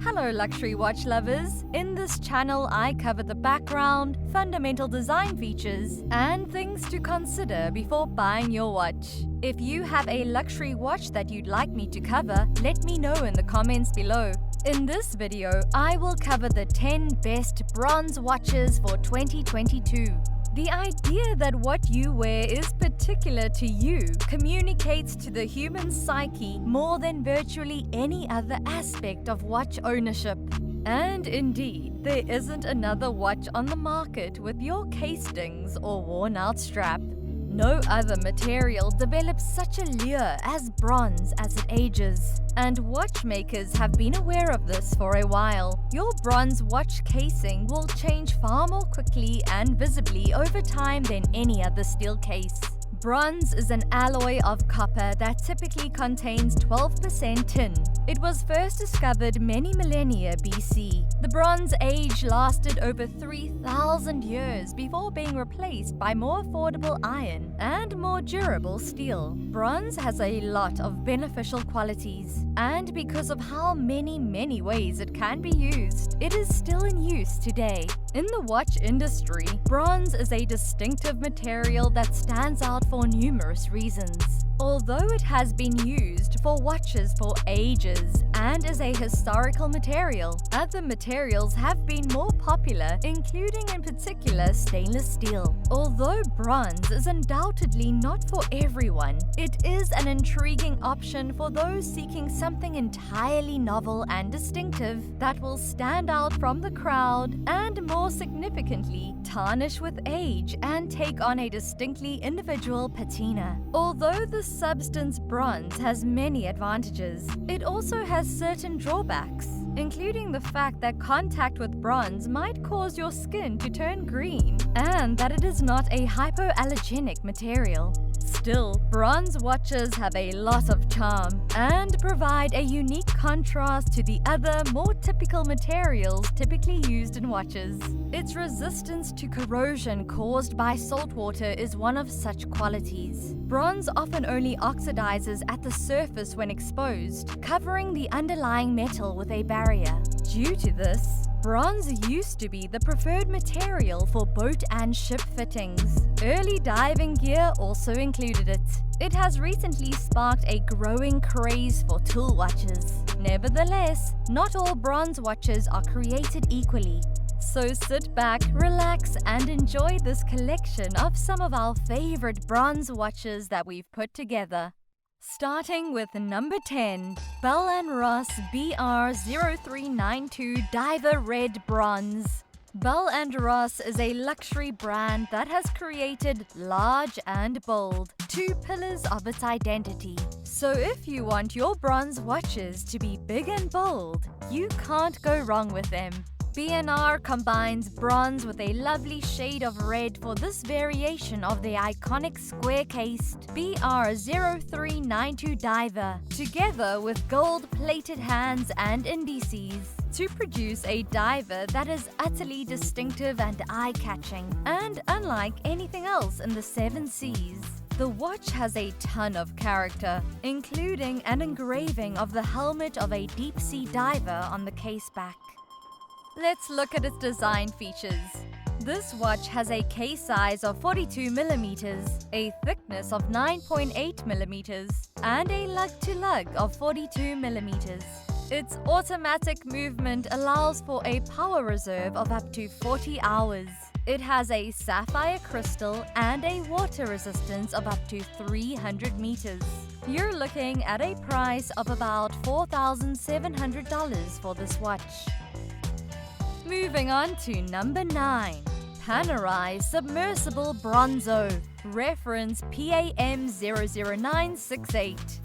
Hello luxury watch lovers! In this channel I cover the background, fundamental design features, and things to consider before buying your watch. If you have a luxury watch that you'd like me to cover, let me know in the comments below. In this video, I will cover the 10 best bronze watches for 2022. The idea that what you wear is particular to you communicates to the human psyche more than virtually any other aspect of watch ownership. And indeed, there isn't another watch on the market with your case dings or worn-out strap. No other material develops such a lure as bronze as it ages, and watchmakers have been aware of this for a while. Your bronze watch casing will change far more quickly and visibly over time than any other steel case. Bronze is an alloy of copper that typically contains 12% tin. It was first discovered many millennia BC. The Bronze Age lasted over 3,000 years before being replaced by more affordable iron and more durable steel. Bronze has a lot of beneficial qualities, and because of how many ways it can be used, it is still in use today. In the watch industry, bronze is a distinctive material that stands out for numerous reasons. Although it has been used for watches for ages and is a historical material, other materials have been more popular, including in particular stainless steel. Although bronze is undoubtedly not for everyone, it is an intriguing option for those seeking something entirely novel and distinctive that will stand out from the crowd and, more significantly, tarnish with age and take on a distinctly individual patina. Although the substance bronze has many advantages, it also has certain drawbacks, including the fact that contact with bronze might cause your skin to turn green, and that it is not a hypoallergenic material. Still, bronze watches have a lot of charm and provide a unique contrast to the other, more typical materials typically used in watches. Its resistance to corrosion caused by salt water is one of such qualities. Bronze often only oxidizes at the surface when exposed, covering the underlying metal with a barrier. Due to this, bronze used to be the preferred material for boat and ship fittings. Early diving gear also included it. It has recently sparked a growing craze for tool watches. Nevertheless, not all bronze watches are created equally. So sit back, relax, and enjoy this collection of some of our favorite bronze watches that we've put together. Starting with number 10, Bell & Ross BR0392 Diver Red Bronze. Bell & Ross is a luxury brand that has created large and bold, two pillars of its identity. So if you want your bronze watches to be big and bold, you can't go wrong with them. B&R combines bronze with a lovely shade of red for this variation of the iconic square-cased BR0392 diver, together with gold-plated hands and indices, to produce a diver that is utterly distinctive and eye-catching, and unlike anything else in the 7 Seas. The watch has a ton of character, including an engraving of the helmet of a deep-sea diver on the case back. Let's look at its design features. This watch has a case size of 42mm, a thickness of 9.8mm, and a lug-to-lug of 42mm. Its automatic movement allows for a power reserve of up to 40 hours. It has a sapphire crystal and a water resistance of up to 300 meters. You're looking at a price of about $4,700 for this watch. Moving on to number 9, Panerai Submersible Brozo, reference PAM00968.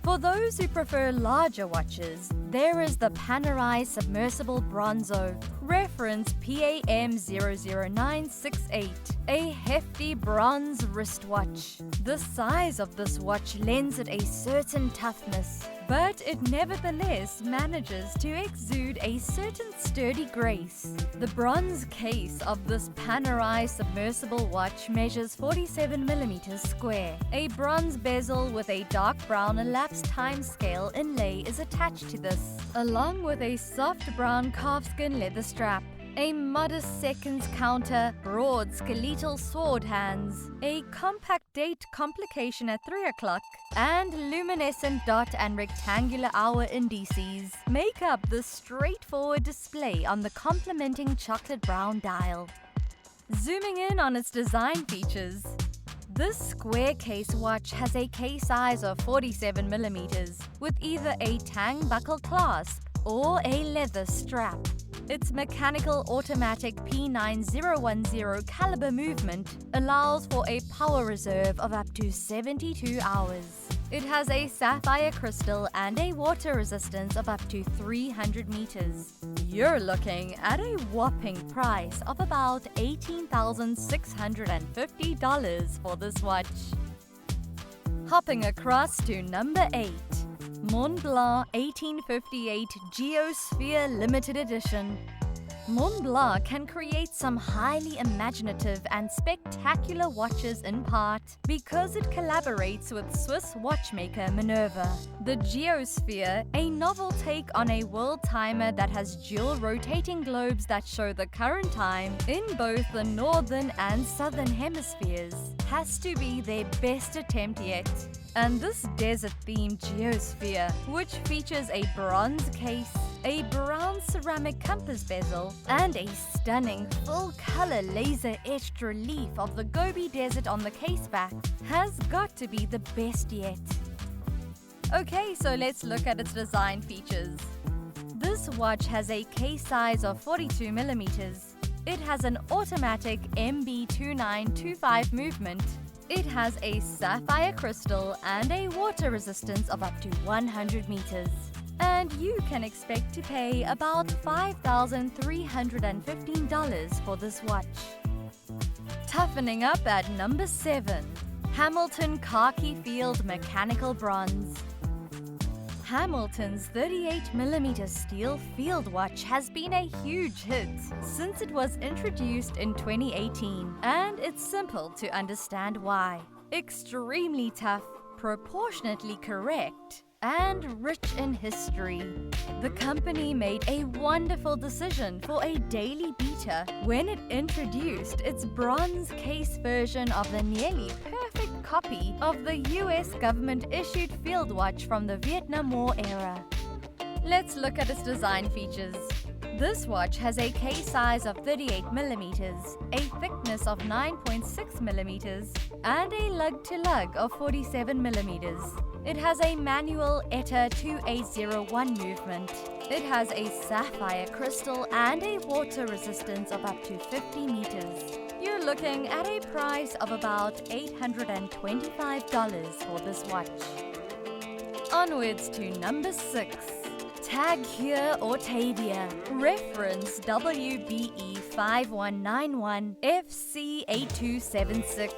For those who prefer larger watches, there is the Panerai Submersible Brozo, reference PAM00968, a hefty bronze wristwatch. The size of this watch lends it a certain toughness, but it nevertheless manages to exude a certain sturdy grace. The bronze case of this Panerai submersible watch measures 47 mm square. A bronze bezel with a dark brown elapsed time scale inlay is attached to this, along with a soft brown calfskin leather strap. A modest seconds counter, broad skeletal sword hands, a compact date complication at 3 o'clock, and luminescent dot and rectangular hour indices make up the straightforward display on the complementing chocolate brown dial. Zooming in on its design features, this square case watch has a case size of 47 mm with either a tang buckle clasp or a leather strap. Its mechanical automatic P9010 caliber movement allows for a power reserve of up to 72 hours. It has a sapphire crystal and a water resistance of up to 300 meters. You're looking at a whopping price of about $18,650 for this watch. Hopping across to number 8. Montblanc 1858 Geosphere Limited Edition. Montblanc can create some highly imaginative and spectacular watches in part because it collaborates with Swiss watchmaker Minerva. The Geosphere, a novel take on a world timer that has dual rotating globes that show the current time in both the northern and southern hemispheres, has to be their best attempt yet. And this desert-themed Geosphere, which features a bronze case, a brown ceramic compass bezel, and a stunning full-color laser-etched relief of the Gobi Desert on the case back, has got to be the best yet. Okay, so let's look at its design features. This watch has a case size of 42 mm. It has an automatic MB2925 movement. It has a sapphire crystal and a water resistance of up to 100 meters. And you can expect to pay about $5,315 for this watch. Toughening up at number 7. Hamilton Khaki Field Mechanical Bronze. Hamilton's 38mm steel field watch has been a huge hit since it was introduced in 2018, and it's simple to understand why. Extremely tough, proportionately correct, and rich in history. The company made a wonderful decision for a daily beater when it introduced its bronze case version of the nearly perfect copy of the US government-issued field watch from the Vietnam War era. Let's look at its design features. This watch has a case size of 38mm, a thickness of 9.6mm, and a lug-to-lug of 47mm. It has a manual ETA 2801 movement. It has a sapphire crystal and a water resistance of up to 50 meters. You're looking at a price of about $825 for this watch. Onwards to number 6. Heuer Autavia, reference WBE 5191 FC8276.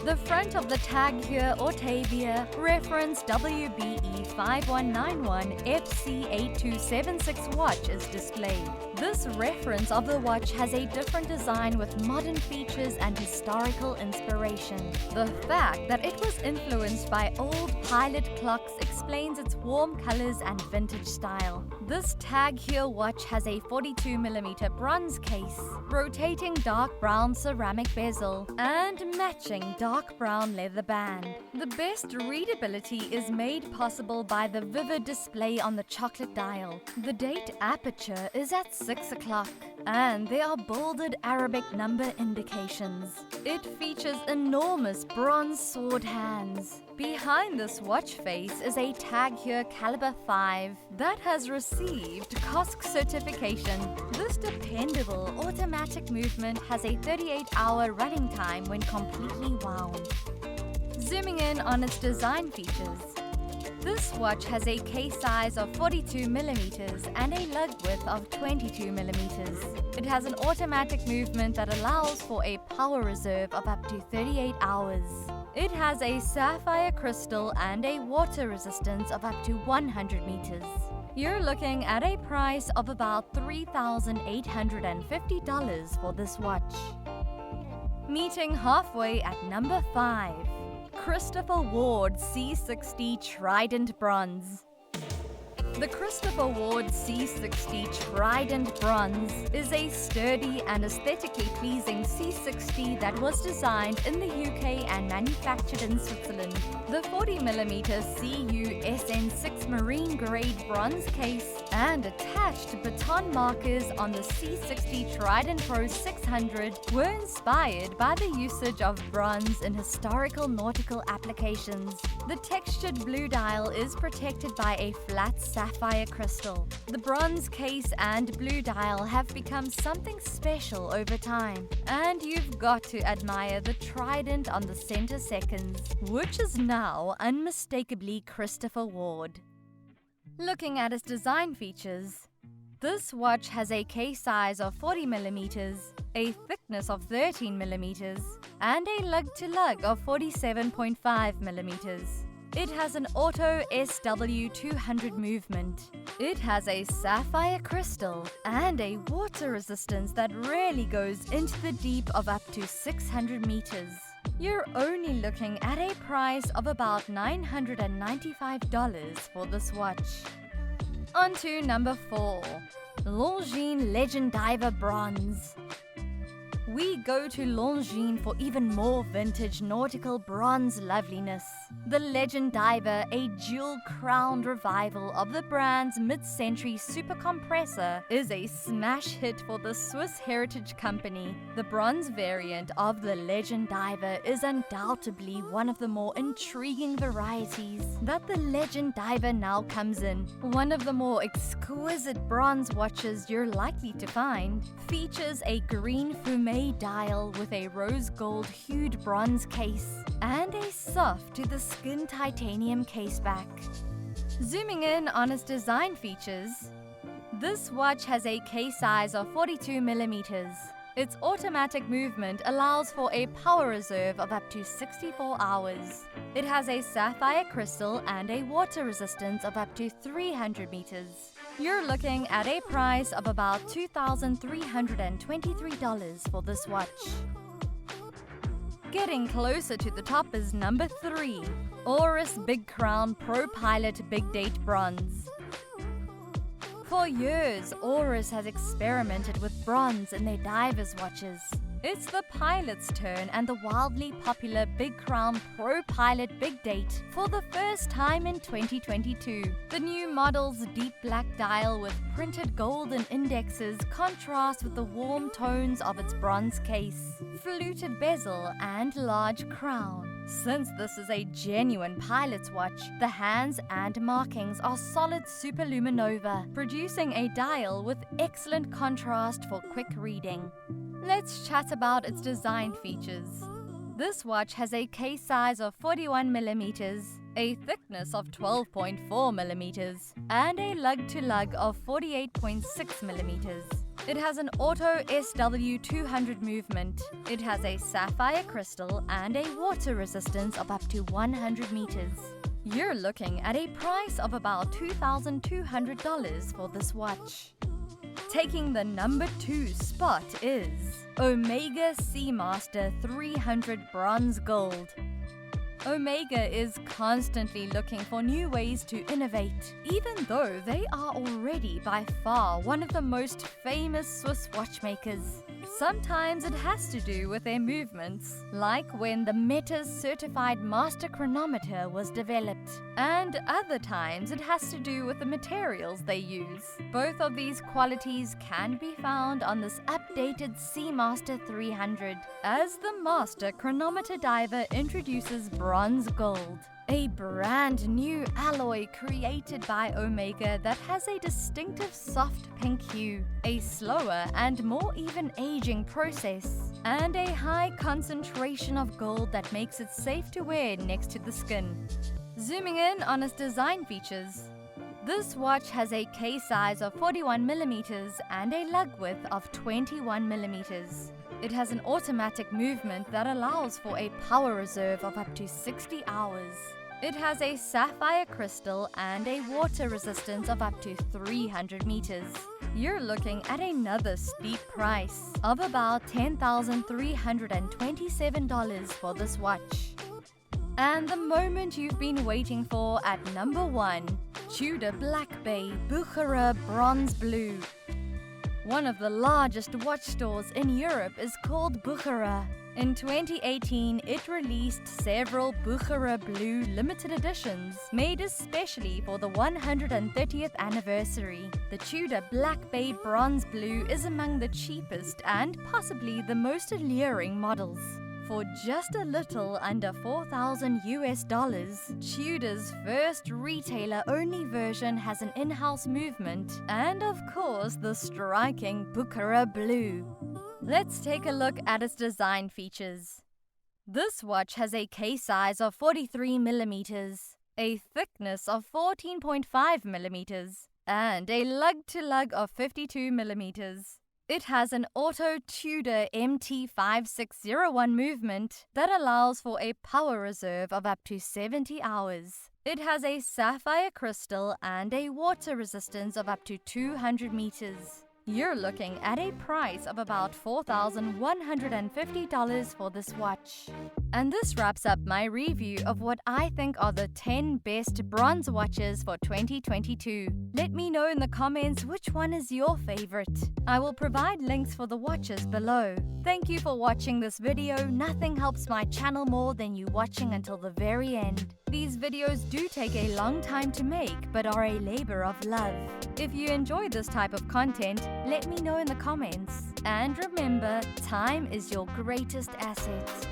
The front of the Heuer Autavia, reference WBE 5191 FC8276 watch is displayed. This reference of the watch has a different design with modern features and historical inspiration. The fact that it was influenced by old pilot clocks explains its warm colors and vintage style. This Heuer watch has a 42mm bronze case, rotating dark brown ceramic bezel, and matching dark brown leather band. The best readability is made possible by the vivid display on the chocolate dial. The date aperture is at 6 o'clock, and there are bolded Arabic number indications. It features enormous bronze sword hands. Behind this watch face is a Heuer Caliber 5 that has received COSC certification. This dependable automatic movement has a 38-hour running time when completely wound. Zooming in on its design features. This watch has a case size of 42mm and a lug width of 22mm. It has an automatic movement that allows for a power reserve of up to 38 hours. It has a sapphire crystal and a water resistance of up to 100 meters. You're looking at a price of about $3,850 for this watch. Meeting halfway at number 5. Christopher Ward C60 Trident Bronze. The Christopher Ward C60 Trident Bronze is a sturdy and aesthetically pleasing C60 that was designed in the UK and manufactured in Switzerland. The 40mm CU SN6 marine grade bronze case and attached baton markers on the C60 Trident Pro 600 were inspired by the usage of bronze in historical nautical applications. The textured blue dial is protected by a flat sapphire crystal. The bronze case and blue dial have become something special over time, and you've got to admire the trident on the center seconds, which is now unmistakably Christopher Ward. Looking at its design features, this watch has a case size of 40mm, a thickness of 13mm, and a lug-to-lug of 47.5mm. It has an auto SW200 movement. It has a sapphire crystal and a water resistance that rarely goes into the deep of up to 600 meters. You're only looking at a price of about $995 for this watch. On to number 4. Longiness Legend Diver Bronze. We go to Longiness for even more vintage nautical bronze loveliness. The Legend Diver, a jewel-crowned revival of the brand's mid-century super compressor, is a smash hit for the Swiss Heritage Company. The bronze variant of the Legend Diver is undoubtedly one of the more intriguing varieties that the Legend Diver now comes in. One of the more exquisite bronze watches you're likely to find features a green fume dial with a rose gold hued bronze case and a soft to the skin titanium caseback. Zooming in on its design features, this watch has a case size of 42mm. Its automatic movement allows for a power reserve of up to 64 hours. It has a sapphire crystal and a water resistance of up to 300 meters. You're looking at a price of about $2,323 for this watch. Getting closer to the top is number 3, Oris Big Crown ProPilot Big Date Bronze. For years, Oris has experimented with bronze in their divers' watches. It's the pilot's turn and the wildly popular Big Crown ProPilot Big Date for the first time in 2022. The new model's deep black dial with printed golden indexes contrasts with the warm tones of its bronze case, fluted bezel, and large crown. Since this is a genuine pilot's watch, the hands and markings are solid superluminova, producing a dial with excellent contrast for quick reading. Let's chat about its design features. This watch has a case size of 41mm, a thickness of 12.4mm, and a lug-to-lug of 48.6mm. It has an auto SW200 movement. It has a sapphire crystal and a water resistance of up to 100 meters. You're looking at a price of about $2,200 for this watch. Taking the number 2 spot is Omega Seamaster 300 Bronze Gold. Omega is constantly looking for new ways to innovate, even though they are already by far one of the most famous Swiss watchmakers. Sometimes it has to do with their movements, like when the Meta's certified master chronometer was developed, and other times it has to do with the materials they use. Both of these qualities can be found on this updated Seamaster 300, as the master chronometer diver introduces bronze gold, a brand new alloy created by Omega that has a distinctive soft pink hue, a slower and more even aging process, and a high concentration of gold that makes it safe to wear next to the skin. Zooming in on its design features. This watch has a case size of 41mm and a lug width of 21mm. It has an automatic movement that allows for a power reserve of up to 60 hours. It has a sapphire crystal and a water resistance of up to 300 meters. You're looking at another steep price of about $10,327 for this watch. And the moment you've been waiting for at number 1, Tudor Black Bay Bucherer Bronze Blue. One of the largest watch stores in Europe is called Bucherer. In 2018, it released several Bucherer Blue limited editions made especially for the 130th anniversary. The Tudor Black Bay Bronze Blue is among the cheapest and possibly the most alluring models. For just a little under $4,000 US, Tudor's first retailer-only version has an in-house movement and, of course, the striking Bucherer Blue. Let's take a look at its design features. This watch has a case size of 43mm, a thickness of 14.5mm, and a lug-to-lug of 52mm. It has an auto Tudor MT5601 movement that allows for a power reserve of up to 70 hours. It has a sapphire crystal and a water resistance of up to 200 meters. You're looking at a price of about $4,150 for this watch. And this wraps up my review of what I think are the 10 best bronze watches for 2022. Let me know in the comments which one is your favorite. I will provide links for the watches below. Thank you for watching this video. Nothing helps my channel more than you watching until the very end. These videos do take a long time to make, but are a labor of love. If you enjoy this type of content, let me know in the comments. And remember, time is your greatest asset.